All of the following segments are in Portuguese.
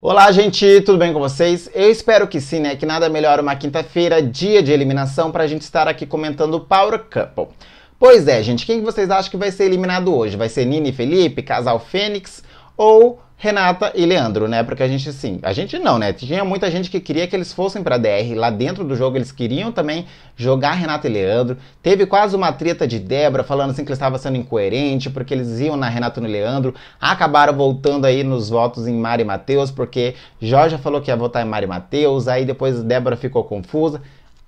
Olá, gente, tudo bem com vocês? Eu espero que sim, né? Que nada melhor uma quinta-feira, dia de eliminação, pra gente estar aqui comentando o Power Couple. Pois é, gente, quem vocês acham que vai ser eliminado hoje? Vai ser Nina e Felipe, casal Fênix ou Renata e Leandro, né? Porque a gente não, né? Tinha muita gente que queria que eles fossem pra DR. Lá dentro do jogo eles queriam também jogar Renata e Leandro. Teve quase uma treta de Débora falando assim que eles estavam sendo incoerente porque eles iam na Renata e no Leandro. Acabaram voltando aí nos votos em Mari e Matheus porque Jorge falou que ia votar em Mari e Matheus. Aí depois Débora ficou confusa.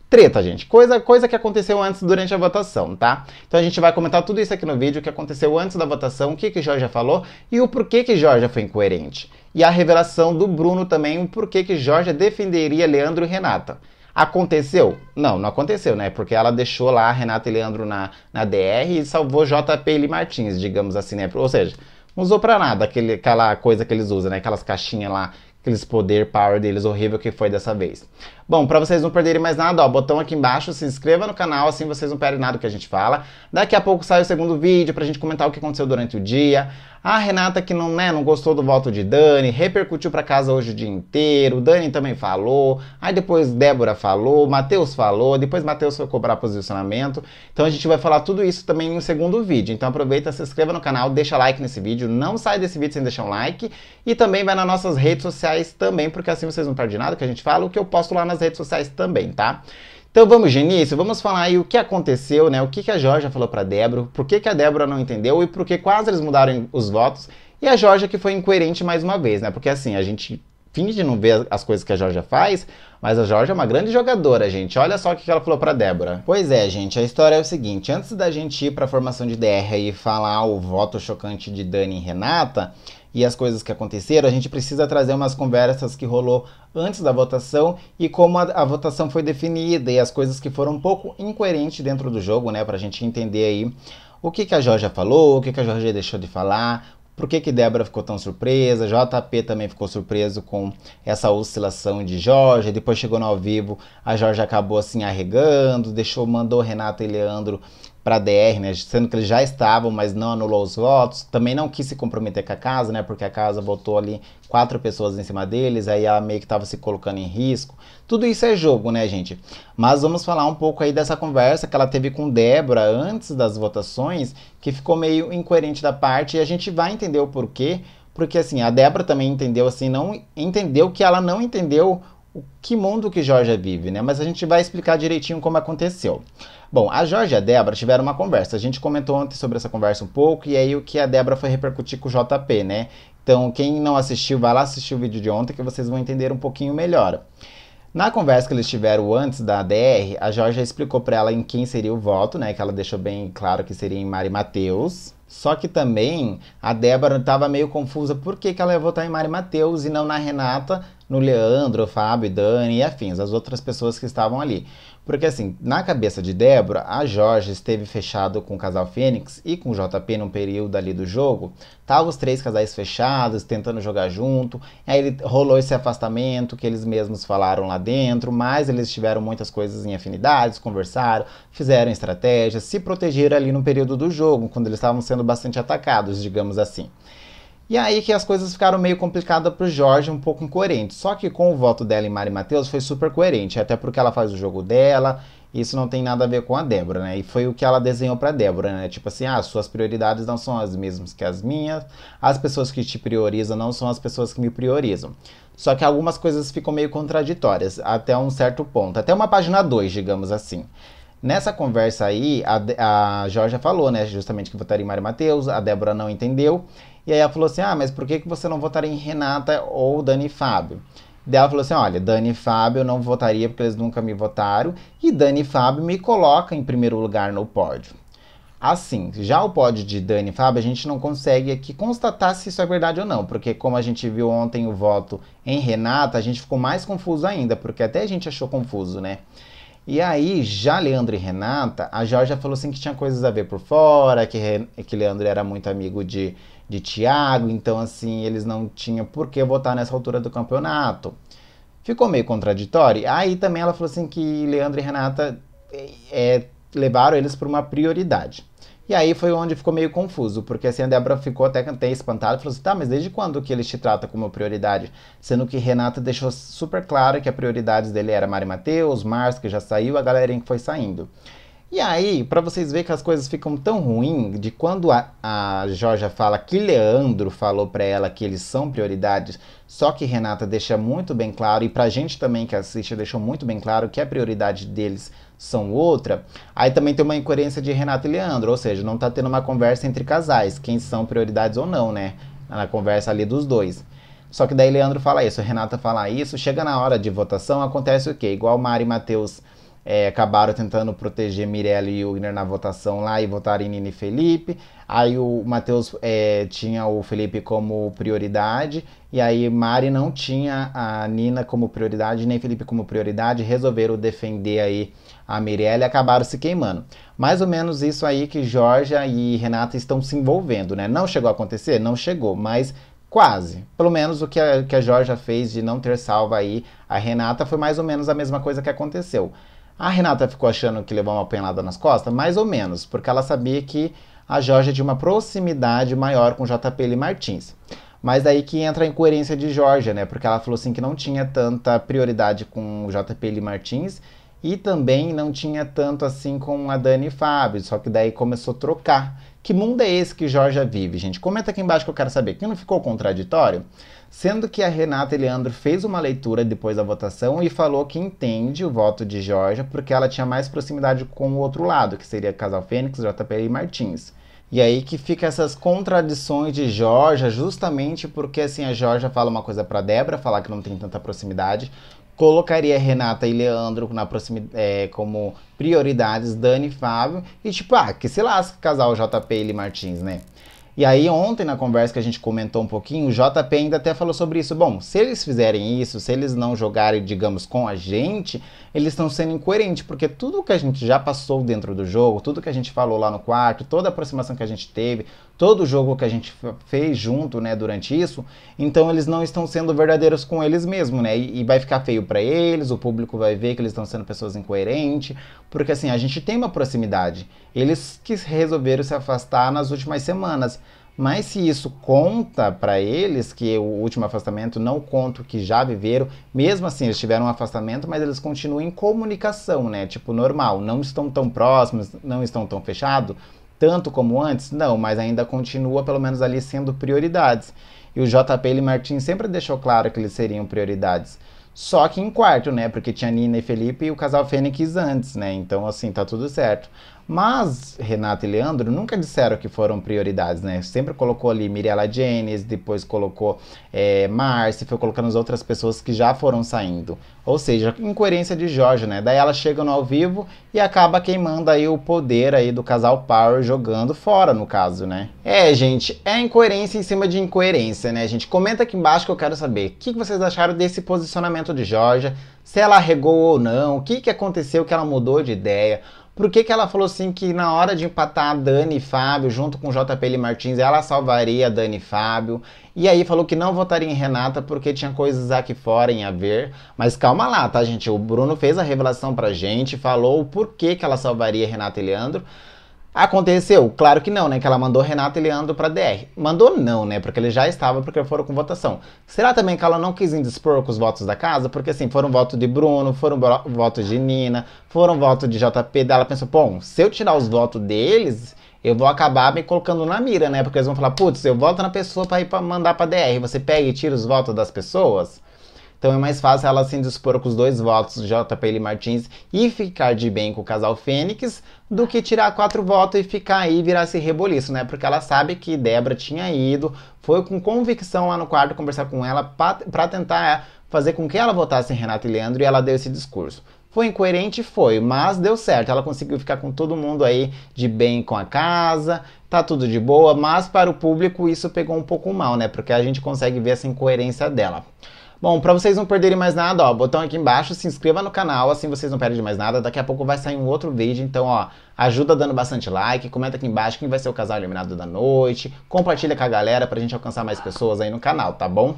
Treta, gente. Coisa que aconteceu antes durante a votação, tá? Então a gente vai comentar tudo isso aqui no vídeo, o que aconteceu antes da votação, o que Jorge falou e o porquê que Jorge foi incoerente. E a revelação do Bruno também, o porquê que Jorge defenderia Leandro e Renata. Aconteceu? Não, não aconteceu, né? Porque ela deixou lá Renata e Leandro na DR e salvou JP e Martins, digamos assim, né? Ou seja, não usou pra nada aquela coisa que eles usam, né? Aquelas caixinhas lá, aqueles power deles horrível que foi dessa vez. Bom, para vocês não perderem mais nada, ó, botão aqui embaixo, se inscreva no canal, assim vocês não perdem nada do que a gente fala. Daqui a pouco sai o segundo vídeo pra gente comentar o que aconteceu durante o dia. A Renata que não gostou do voto de Dani, repercutiu pra casa hoje o dia inteiro, Dani também falou, aí depois Débora falou, Matheus falou, depois Matheus foi cobrar posicionamento. Então a gente vai falar tudo isso também no segundo vídeo. Então aproveita, se inscreva no canal, deixa like nesse vídeo, não sai desse vídeo sem deixar um like e também vai nas nossas redes sociais também, porque assim vocês não perdem nada que a gente fala, o que eu posto lá nas redes sociais também, tá? Então vamos de início, vamos falar aí o que aconteceu, né? O que a Georgia falou pra Débora, por que a Débora não entendeu e por que quase eles mudaram os votos. E a Georgia que foi incoerente mais uma vez, né? Porque assim, a gente finge não ver as coisas que a Georgia faz, mas a Georgia é uma grande jogadora, gente. Olha só o que ela falou pra Débora. Pois é, gente, a história é o seguinte, antes da gente ir pra formação de DR e falar o voto chocante de Dani e Renata, e as coisas que aconteceram, a gente precisa trazer umas conversas que rolou antes da votação e como a votação foi definida e as coisas que foram um pouco incoerentes dentro do jogo, né, pra gente entender aí o que a Georgia falou, o que a Georgia deixou de falar, por que Débora ficou tão surpresa, JP também ficou surpreso com essa oscilação de Jorge, depois chegou no ao vivo, a Jorge acabou assim arregando, mandou Renata e Leandro para DR, né, sendo que eles já estavam, mas não anulou os votos, também não quis se comprometer com a casa, né, porque a casa votou ali 4 pessoas em cima deles, aí ela meio que estava se colocando em risco. Tudo isso é jogo, né, gente? Mas vamos falar um pouco aí dessa conversa que ela teve com Débora antes das votações, que ficou meio incoerente da parte, e a gente vai entender o porquê, porque assim, a Débora também entendeu assim, não entendeu que ela não entendeu o que mundo que Jorge vive, né? Mas a gente vai explicar direitinho como aconteceu. Bom, a Jorge e a Débora tiveram uma conversa. A gente comentou ontem sobre essa conversa um pouco, e aí o que a Débora foi repercutir com o JP, né? Então, quem não assistiu, vai lá assistir o vídeo de ontem que vocês vão entender um pouquinho melhor. Na conversa que eles tiveram antes da DR, a Jorge explicou para ela em quem seria o voto, né? Que ela deixou bem claro que seria em Mari e Matheus. Só que também a Débora estava meio confusa por que ela ia votar em Mari e Matheus e não na Renata, no Leandro, Fábio, Dani e afins, as outras pessoas que estavam ali. Porque assim, na cabeça de Débora, a Jorge esteve fechado com o casal Fênix e com o JP num período ali do jogo. Estavam os 3 casais fechados, tentando jogar junto. Aí rolou esse afastamento que eles mesmos falaram lá dentro, mas eles tiveram muitas coisas em afinidades, conversaram, fizeram estratégias, se protegeram ali no período do jogo, quando eles estavam sendo bastante atacados, digamos assim. E aí que as coisas ficaram meio complicadas pro Jorge, um pouco incoerente. Só que com o voto dela em Mari e Matheus foi super coerente, até porque ela faz o jogo dela, isso não tem nada a ver com a Débora, né? E foi o que ela desenhou pra Débora, né? Tipo assim, suas prioridades não são as mesmas que as minhas, as pessoas que te priorizam não são as pessoas que me priorizam. Só que algumas coisas ficam meio contraditórias, até um certo ponto, até uma página 2, digamos assim. Nessa conversa aí, a Georgia falou, né, justamente que votaria em Mari e Matheus, a Débora não entendeu, e aí ela falou assim, mas por que você não votaria em Renata ou Dani e Fábio? Daí ela falou assim, olha, Dani e Fábio eu não votaria porque eles nunca me votaram, e Dani e Fábio me colocam em primeiro lugar no pódio. Assim, já o pódio de Dani e Fábio, a gente não consegue aqui constatar se isso é verdade ou não, porque como a gente viu ontem o voto em Renata, a gente ficou mais confuso ainda, porque até a gente achou confuso, né? E aí, já Leandro e Renata, a Georgia falou assim que tinha coisas a ver por fora, que Leandro era muito amigo de Thiago, então assim, eles não tinham por que votar nessa altura do campeonato. Ficou meio contraditório. Aí também ela falou assim que Leandro e Renata levaram eles por uma prioridade. E aí foi onde ficou meio confuso, porque assim a Débora ficou até espantada e falou assim, tá, mas desde quando que eles te tratam como prioridade? Sendo que Renata deixou super claro que a prioridade dele era Mari Mateus, Márcio, que já saiu, a galerinha que foi saindo. E aí, pra vocês verem que as coisas ficam tão ruins, de quando a Georgia fala que Leandro falou pra ela que eles são prioridades, só que Renata deixa muito bem claro, e pra gente também que assiste deixou muito bem claro que a prioridade deles são outra, aí também tem uma incoerência de Renata e Leandro, ou seja, não tá tendo uma conversa entre casais, quem são prioridades ou não, né? Na conversa ali dos dois. Só que daí Leandro fala isso, Renata fala isso, chega na hora de votação, acontece o quê? Igual Mari e Matheus acabaram tentando proteger Mirella e Wigner na votação lá e votaram em Nina e Felipe. Aí o Matheus tinha o Felipe como prioridade, e aí Mari não tinha a Nina como prioridade, nem Felipe como prioridade, resolveram defender aí a Mirella e acabaram se queimando. Mais ou menos isso aí que Georgia e Renata estão se envolvendo, né? Não chegou a acontecer? Não chegou, mas quase. Pelo menos o que a Georgia fez de não ter salvo aí a Renata foi mais ou menos a mesma coisa que aconteceu. A Renata ficou achando que levou uma apanhada nas costas? Mais ou menos, porque ela sabia que a Georgia tinha uma proximidade maior com JP e Martins. Mas daí que entra a incoerência de Georgia, né? Porque ela falou assim que não tinha tanta prioridade com o JP e Martins e também não tinha tanto assim com a Dani e Fábio, só que daí começou a trocar. Que mundo é esse que Georgia vive, gente? Comenta aqui embaixo que eu quero saber. Que não ficou contraditório? Sendo que a Renata e Leandro fez uma leitura depois da votação e falou que entende o voto de Georgia porque ela tinha mais proximidade com o outro lado, que seria Casal Fênix, JP e Martins. E aí que fica essas contradições de Georgia, justamente porque assim a Georgia fala uma coisa pra Débora, falar que não tem tanta proximidade, colocaria Renata e Leandro como prioridades, Dani e Fábio, e tipo, que se lasca casal JP e Martins, né? E aí ontem na conversa que a gente comentou um pouquinho, o JP ainda até falou sobre isso. Bom, se eles fizerem isso, se eles não jogarem, digamos, com a gente, eles estão sendo incoerentes, porque tudo que a gente já passou dentro do jogo, tudo que a gente falou lá no quarto, toda a aproximação que a gente teve, todo o jogo que a gente fez junto, né, durante isso, então eles não estão sendo verdadeiros com eles mesmos, né, e vai ficar feio pra eles, o público vai ver que eles estão sendo pessoas incoerentes, porque assim, a gente tem uma proximidade, eles que resolveram se afastar nas últimas semanas, mas se isso conta pra eles, que o último afastamento não conta o que já viveram, mesmo assim eles tiveram um afastamento, mas eles continuam em comunicação, né, tipo normal, não estão tão próximos, não estão tão fechados, tanto como antes? Não, mas ainda continua pelo menos ali sendo prioridades. E o JP e Martins sempre deixou claro que eles seriam prioridades. Só que em quarto, né? Porque tinha Nina e Felipe e o casal Fênix antes, né? Então, assim, tá tudo certo. Mas Renata e Leandro nunca disseram que foram prioridades, né? Sempre colocou ali Mirella Janes, depois colocou Márcia, foi colocando as outras pessoas que já foram saindo. Ou seja, incoerência de Jorge, né? Daí ela chega no ao vivo e acaba queimando aí o poder aí do casal Power jogando fora, no caso, né? Gente, é incoerência em cima de incoerência, né, gente? Comenta aqui embaixo que eu quero saber o que vocês acharam desse posicionamento de Jorge, se ela regou ou não, o que aconteceu que ela mudou de ideia. Por que ela falou assim que na hora de empatar a Dani e Fábio, junto com JP e Martins, ela salvaria a Dani e Fábio? E aí falou que não votaria em Renata porque tinha coisas aqui fora em a ver. Mas calma lá, tá, gente? O Bruno fez a revelação pra gente, falou o porquê que ela salvaria Renata e Leandro. Aconteceu? Claro que não, né? Que ela mandou Renata e Leandro pra DR. Mandou não, né? Porque eles já estavam, porque foram com votação. Será também que ela não quis indispor com os votos da casa? Porque assim, foram votos de Bruno, foram votos de Nina, foram votos de JP. Daí ela pensou, bom, se eu tirar os votos deles, eu vou acabar me colocando na mira, né? Porque eles vão falar, putz, eu voto na pessoa pra ir mandar pra DR. Você pega e tira os votos das pessoas? Então é mais fácil ela se indispor com os dois votos, JP e Martins, e ficar de bem com o casal Fênix, do que tirar 4 votos e ficar aí e virar esse reboliço, né? Porque ela sabe que Débora tinha ido, foi com convicção lá no quarto conversar com ela pra tentar fazer com que ela votasse em Renata e Leandro, e ela deu esse discurso. Foi incoerente? Foi, mas deu certo. Ela conseguiu ficar com todo mundo aí de bem com a casa, tá tudo de boa, mas para o público isso pegou um pouco mal, né? Porque a gente consegue ver essa incoerência dela. Bom, pra vocês não perderem mais nada, ó, botão aqui embaixo, se inscreva no canal, assim vocês não perdem mais nada. Daqui a pouco vai sair um outro vídeo, então, ó, ajuda dando bastante like, comenta aqui embaixo quem vai ser o casal eliminado da noite, compartilha com a galera pra gente alcançar mais pessoas aí no canal, tá bom?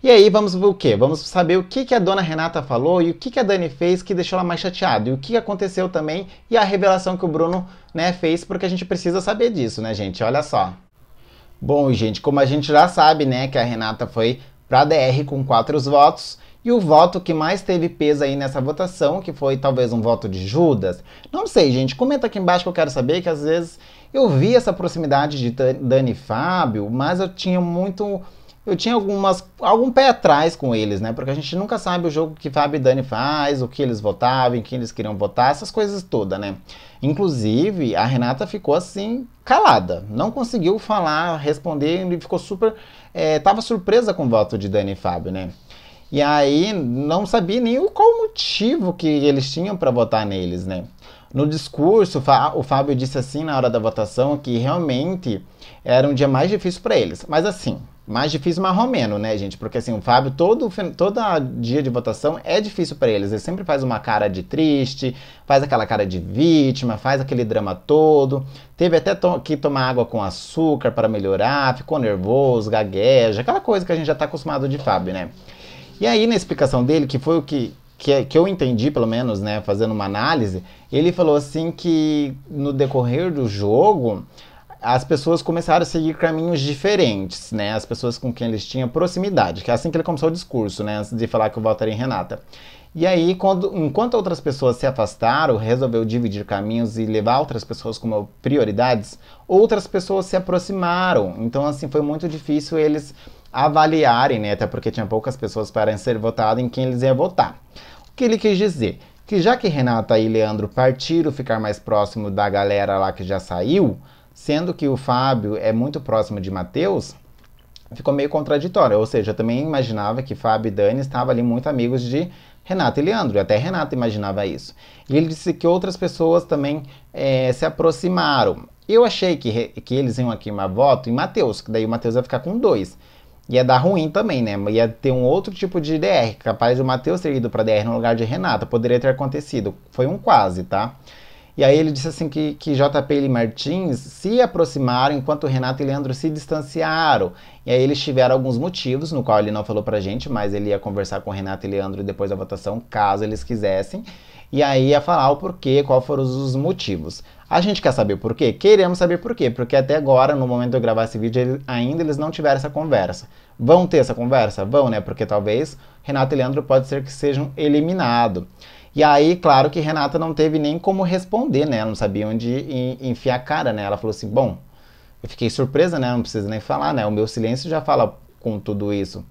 E aí vamos ver o quê? Vamos saber o que a dona Renata falou e o que a Dani fez que deixou ela mais chateada. E o que aconteceu também e a revelação que o Bruno, né, fez, porque a gente precisa saber disso, né, gente? Olha só. Bom, gente, como a gente já sabe, né, que a Renata foi para a DR com 4 votos, e o voto que mais teve peso aí nessa votação, que foi talvez um voto de Judas. Não sei, gente, comenta aqui embaixo que eu quero saber, que às vezes eu vi essa proximidade de Dani e Fábio, mas eu tinha algum pé atrás com eles, né? Porque a gente nunca sabe o jogo que Fábio e Dani faz, o que eles votavam, em quem eles queriam votar, essas coisas todas, né? Inclusive, a Renata ficou assim, calada. Não conseguiu falar, responder, e ficou tava surpresa com o voto de Dani e Fábio, né? E aí, não sabia nem qual o motivo que eles tinham para votar neles, né? No discurso, o Fábio disse assim na hora da votação que realmente era um dia mais difícil para eles. Mas assim, mais difícil marromeno, né, gente? Porque assim, o Fábio, todo dia de votação é difícil para eles. Ele sempre faz uma cara de triste, faz aquela cara de vítima, faz aquele drama todo. Teve até que tomar água com açúcar para melhorar, ficou nervoso, gagueja, aquela coisa que a gente já tá acostumado de Fábio, né? E aí, na explicação dele, que foi o que eu entendi, pelo menos, né, fazendo uma análise, ele falou assim que no decorrer do jogo, as pessoas começaram a seguir caminhos diferentes, né, as pessoas com quem eles tinham proximidade, que é assim que ele começou o discurso, né, antes de falar que eu votaria em Renata. E aí, enquanto outras pessoas se afastaram, resolveu dividir caminhos e levar outras pessoas como prioridades, outras pessoas se aproximaram. Então, assim, foi muito difícil eles avaliarem, né? Até porque tinha poucas pessoas para ser votado em quem eles iam votar. O que ele quis dizer? Que já que Renata e Leandro partiram ficar mais próximo da galera lá que já saiu, sendo que o Fábio é muito próximo de Matheus, ficou meio contraditório. Ou seja, eu também imaginava que Fábio e Dani estavam ali muito amigos de Renata e Leandro, e até Renata imaginava isso. E ele disse que outras pessoas também se aproximaram. Eu achei que eles iam queimar voto em Matheus, que daí o Matheus ia ficar com 2. Ia dar ruim também, né? Ia ter um outro tipo de DR, capaz de o Matheus ter ido pra DR no lugar de Renata, poderia ter acontecido. Foi um quase, tá? E aí ele disse assim que JP e Martins se aproximaram enquanto Renata e Leandro se distanciaram. E aí eles tiveram alguns motivos, no qual ele não falou pra gente, mas ele ia conversar com Renata e Leandro depois da votação, caso eles quisessem. E aí ia falar o porquê, quais foram os motivos. A gente quer saber por quê? Queremos saber por quê, porque até agora, no momento de eu gravar esse vídeo, ainda eles não tiveram essa conversa. Vão ter essa conversa? Vão, né? Porque talvez Renata e Leandro pode ser que sejam eliminados. E aí, claro que Renata não teve nem como responder, né? Ela não sabia onde enfiar a cara, né? Ela falou assim, bom, eu fiquei surpresa, né? Não precisa nem falar, né? O meu silêncio já fala com tudo isso.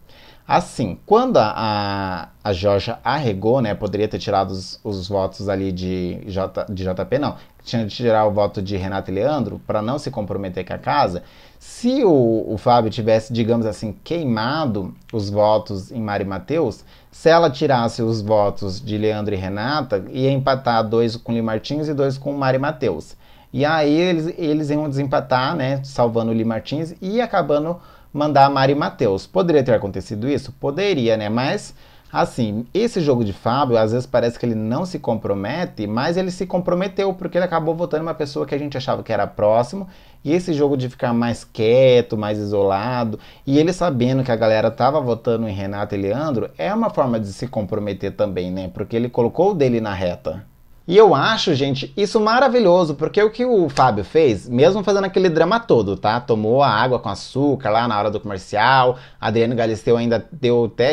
Assim, quando a Georgia arregou, né, poderia ter tirado os votos ali de JP, não, tinha de tirar o voto de Renata e Leandro para não se comprometer com a casa. Se o Fábio tivesse, digamos assim, queimado os votos em Mari e Matheus, se ela tirasse os votos de Leandro e Renata, ia empatar 2 com Li Martins e 2 com Mari e Matheus. E aí eles iam desempatar, né, salvando o Li Martins e acabando mandar a Mari e Matheus. Poderia ter acontecido isso? Poderia, né? Mas, assim, esse jogo de Fábio, às vezes parece que ele não se compromete, mas ele se comprometeu, porque ele acabou votando uma pessoa que a gente achava que era próximo, e esse jogo de ficar mais quieto, mais isolado, e ele sabendo que a galera tava votando em Renata e Leandro, é uma forma de se comprometer também, né? Porque ele colocou o dele na reta. E eu acho, gente, isso maravilhoso, porque o que o Fábio fez, mesmo fazendo aquele drama todo, tá? Tomou a água com açúcar lá na hora do comercial, Adriano Galisteu ainda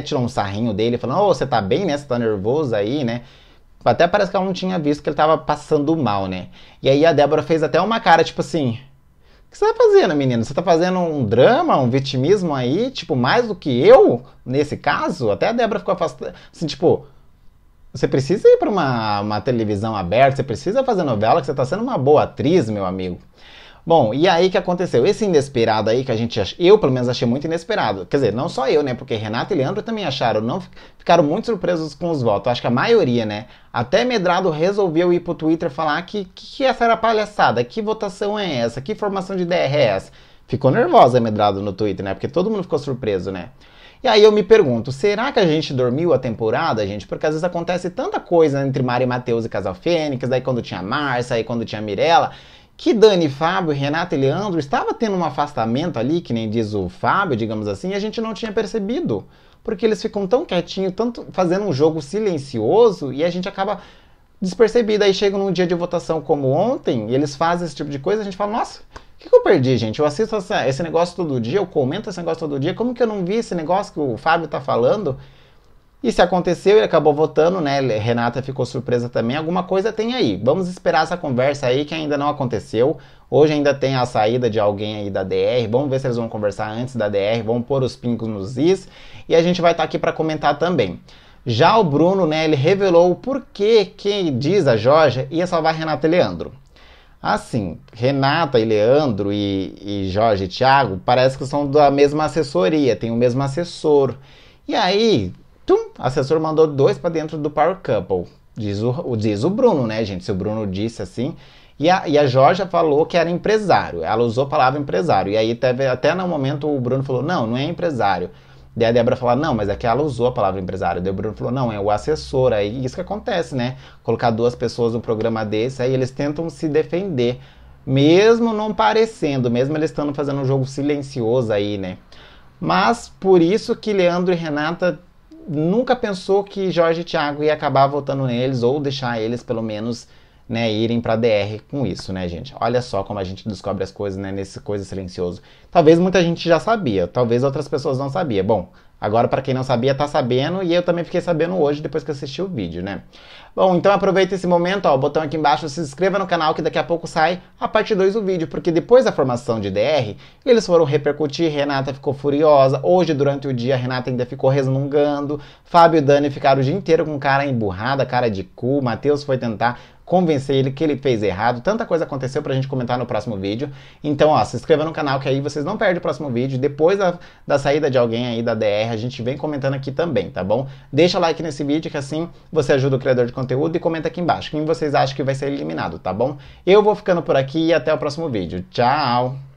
tirou um sarrinho dele, falando, ô, você tá bem, né? Você tá nervoso aí, né? Até parece que ela não tinha visto que ele tava passando mal, né? E aí a Débora fez até uma cara, tipo assim, o que você tá fazendo, menino? Você tá fazendo um drama, um vitimismo aí, tipo, mais do que eu, nesse caso? Até a Débora ficou afastada, assim, tipo... Você precisa ir para uma televisão aberta, você precisa fazer novela, que você está sendo uma boa atriz, meu amigo. Bom, e aí que aconteceu? Esse inesperado aí que eu pelo menos achei muito inesperado. Quer dizer, não só eu, né? Porque Renata e Leandro também acharam, não ficaram muito surpresos com os votos. Acho que a maioria, né? Até Medrado resolveu ir pro Twitter falar que essa era palhaçada, que votação é essa, que formação de DR é essa. Ficou nervosa Medrado no Twitter, né? Porque todo mundo ficou surpreso, né? E aí eu me pergunto, será que a gente dormiu a temporada, gente? Porque às vezes acontece tanta coisa entre Mari e Matheus e Casal Fênix, daí quando tinha Márcia, aí quando tinha Mirella, que Dani, Fábio, Renata e Leandro estava tendo um afastamento ali, que nem diz o Fábio, digamos assim, e a gente não tinha percebido. porque eles ficam tão quietinhos, tanto fazendo um jogo silencioso, e a gente acaba despercebido. Aí chega num dia de votação como ontem, e eles fazem esse tipo de coisa, a gente fala, nossa, o que eu perdi, gente? Eu assisto esse negócio todo dia, eu comento esse negócio todo dia, como que eu não vi esse negócio que o Fábio tá falando? E se aconteceu, ele acabou votando, né? Renata ficou surpresa também. Alguma coisa tem aí. Vamos esperar essa conversa aí que ainda não aconteceu. Hoje ainda tem a saída de alguém aí da DR. Vamos ver se eles vão conversar antes da DR. Vamos pôr os pingos nos is. E a gente vai estar aqui para comentar também. Já o Bruno, né? Ele revelou o porquê que diz a Jorge ia salvar Renata e Leandro. Assim, Renata e Leandro e Jorge e Thiago parece que são da mesma assessoria. Tem o mesmo assessor. E aí... o assessor mandou 2 para dentro do Power Couple. Diz o Bruno, né, gente? Se o Bruno disse assim. E a Georgia falou que era empresário. Ela usou a palavra empresário. E aí teve, até no momento o Bruno falou, não é empresário. Daí a Débora falou, não, mas é que ela usou a palavra empresário. Daí o Bruno falou, não, é o assessor. Aí isso que acontece, né? Colocar 2 pessoas no programa desse, aí eles tentam se defender. Mesmo não parecendo, mesmo eles estando fazendo um jogo silencioso aí, né? Mas por isso que Leandro e Renata nunca pensou que Jorge e Thiago ia acabar votando neles ou deixar eles, pelo menos, né, irem pra DR com isso, né, gente? Olha só como a gente descobre as coisas, né, nesse coisa silencioso. Talvez muita gente já sabia, talvez outras pessoas não sabiam. Bom, agora para quem não sabia, tá sabendo, e eu também fiquei sabendo hoje, depois que assisti o vídeo, né? Bom, então aproveita esse momento, ó, o botão aqui embaixo, se inscreva no canal que daqui a pouco sai a parte 2 do vídeo, porque depois da formação de DR, eles foram repercutir, Renata ficou furiosa, hoje durante o dia a Renata ainda ficou resmungando, Fábio e Dani ficaram o dia inteiro com cara emburrada, cara de cu, Matheus foi tentar convencer ele que ele fez errado, tanta coisa aconteceu pra gente comentar no próximo vídeo, então ó, se inscreva no canal que aí vocês não perdem o próximo vídeo, depois da saída de alguém aí da DR, a gente vem comentando aqui também, tá bom? Deixa o like nesse vídeo que assim você ajuda o criador de conteúdo e comenta aqui embaixo quem vocês acham que vai ser eliminado, tá bom? Eu vou ficando por aqui e até o próximo vídeo. Tchau!